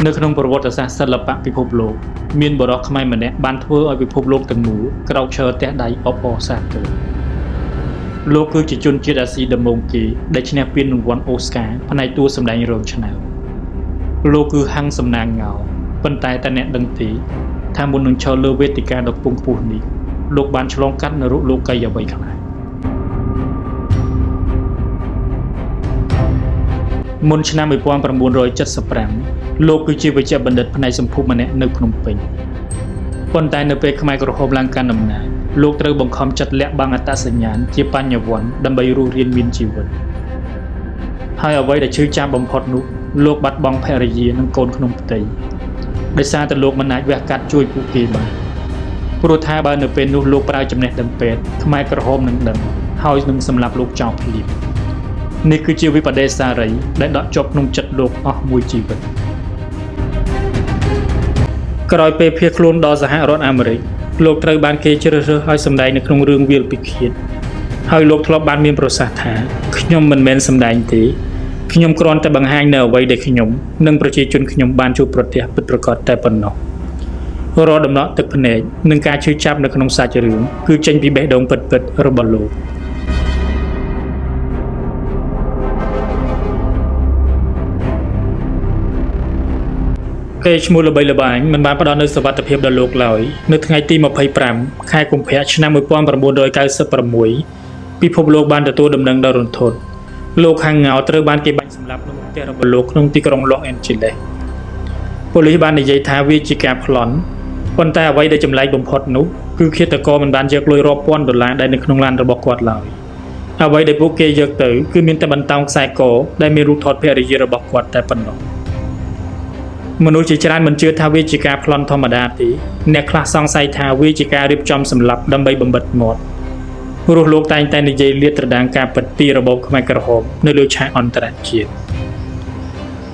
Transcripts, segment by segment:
នៅក្នុងប្រវត្តិសាស្ត្រសិល្បៈពិភពលោកមានបរិយាខ្មែរម្នាក់បានធ្វើឲ្យពិភពលោកទាំងមូលក្រោកឈរទះដៃអបអរសាទរលោកគឺជាជនជាតិអាស៊ីដំបូងគេដែលឈ្នះពានរង្វាន់អូស្ការផ្នែកតួសម្ដែងរឿងឆ្នើមលោកគឺហាំងសំណាងងោប៉ុន្តែតើអ្នកដឹងទេថាមុននឹងឈរលើវេទិកាដ៏ខ្ពង់ខ្ពស់នេះលោកបានឆ្លងកាត់នរកលោកីអ្វីខ្លះមុនឆ្នាំ1975លោកគឺជាវេជ្ជបណ្ឌិតផ្នែកសម្ភពម្នាក់នៅភ្នំពេញប៉ុន្តែនៅពេលខ្មែរក្រហមឡើងកាន់អំណាចលោកត្រូវបង្ខំចិត្តលាក់បាំងអត្តសញ្ញាណជាបញ្ញវន្តដើម្បីរស់រានមានជីវិតហើយអ្វីដែលឈឺចាប់បំផុតនោះលោកបាត់បង់ភរិយានិងកូនក្នុងផ្ទៃដោយសារតែលោកមិនអាចវះកាត់ជួយពួកគេបានព្រោះថាបើនៅពេលនោះលោកប្រើចំណេះដឹងពេទ្យខ្មែរក្រហមនឹងដឹងហើយនឹងសម្លាប់លោកចោលភ្លាមនេះគឺជាវិបដិសារីដែលដកជាប់ក្នុងចិត្តលោកអស់មួយជីវិតក្រោយពេលភៀសខ្លួនដល់សហរដ្ឋអាមេរិកលោកត្រូវបានគេជ្រើសរើសឲ្យសម្ដែងនៅក្នុងរឿងវាលពិឃាតហើយលោកធ្លាប់បានមានប្រសាសន៍ថាខ្ញុំមិនមែនសម្ដែងទេខ្ញុំគ្រាន់តែបង្ហាញនៅអ្វីដែលខ្ញុំនិងប្រជាជនខ្ញុំបានជួបប្រទះពិតប្រាកដតែប៉ុណ្ណោះរាល់ដំណក់ទឹកភ្នែកនិងការឈឺចាប់នៅក្នុងសាច់រឿងគឺចេញពីបេះដូងពិតៗរបស់លោកកេរ្តិ៍ឈ្មោះល្បីល្បាញមិនបានផ្ដល់នូវសុវត្ថិភាពដល់លោកឡើយនៅថ្ងៃទី25ខែកុម្ភៈឆ្នាំ1996ពិភពលោកបានទទួលដំណឹងដ៏រន្ធត់លោកហាំងងោត្រូវបានគេបាញ់សម្លាប់នៅផ្ទះរបស់លោកក្នុងទីក្រុង Los Angeles ប៉ូលីសបាននិយាយថាវាជាការប្លន់ប៉ុន្តែអ្វីដែលចម្លែកបំផុតនោះគឺឃាតករមិនបានយកលុយរាប់ពាន់ដុល្លារដែលនៅក្នុងឡានរបស់គាត់ឡើយអ្វីដែលពួកគេយកទៅគឺមានតែបន្តោងខ្សែកដែលមានរូបថតភរិយារបស់គាត់តែប៉ុណ្ណោះមនុស្សជាច្រើនមិនជឿថាវាជាការប្លន់ធម្មតាទេអ្នកខ្លះសង្ស័យថាវាជាការរៀបចំសម្លាប់ដើម្បីបំបិទមាត់ព្រោះលោកតែងតែនិយាយលាតត្រដាងការពិតពីរបបខ្មែរក្រហមនៅលើឆាកអន្តរជាតិ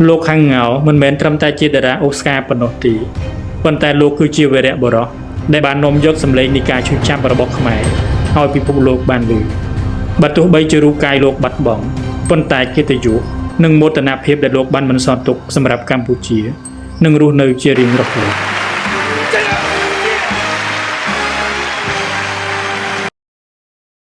លោកហាំងងោមិនមែនត្រឹមតែជាតារាអូស្ការប៉ុណ្ណោះទេប៉ុន្តែលោកគឺជាវីរៈបុរសដែលបាននាំយកសម្លេងនៃការឈឺចាប់របស់ខ្មែរឲ្យពិភពលោកបានឮបើទោះបីជារូបកាយលោកបាត់បង់ប៉ុន្តែកិត្តិយសនិងមោទនភាពដែលលោកបានបន្សល់ទុកសម្រាប់កម្ពុជានឹងរស់នៅជារៀងរហូត